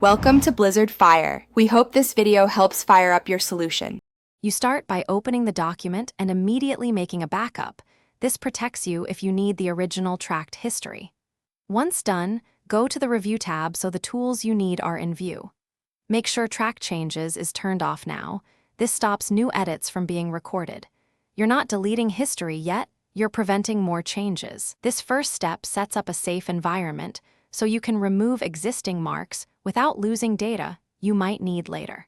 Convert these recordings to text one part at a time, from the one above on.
Welcome to Blizzard Fire. We hope this video helps fire up your solution. You start by opening the document and immediately making a backup. This protects you if you need the original tracked history. Once done, go to the Review tab so the tools you need are in view. Make sure Track Changes is turned off now. This stops new edits from being recorded. You're not deleting history yet, you're preventing more changes. This first step sets up a safe environment so you can remove existing marks without losing data you might need later.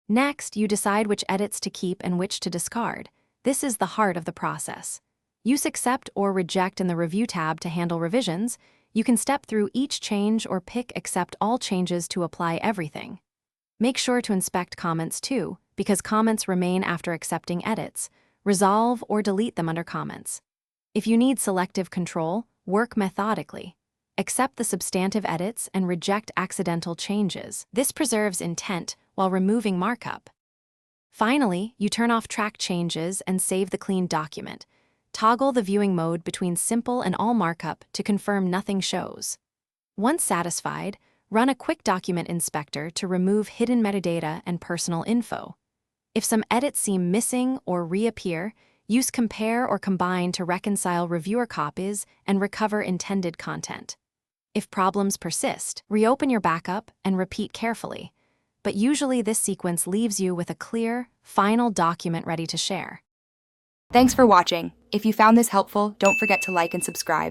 Next, you decide which edits to keep and which to discard. This is the heart of the process. Use Accept or Reject in the Review tab to handle revisions. You can step through each change or pick Accept all changes to apply everything. Make sure to inspect comments too, because comments remain after accepting edits. Resolve or delete them under Comments. If you need selective control, work methodically. Accept the substantive edits and reject accidental changes. This preserves intent while removing markup. Finally, you turn off Track Changes and save the clean document. Toggle the viewing mode between Simple and All Markup to confirm nothing shows. Once satisfied, run a quick document inspector to remove hidden metadata and personal info. If some edits seem missing or reappear, use Compare or Combine to reconcile reviewer copies and recover intended content. If problems persist, reopen your backup and repeat carefully. But usually this sequence leaves you with a clear, final document ready to share. Thanks for watching. If you found this helpful, don't forget to like and subscribe.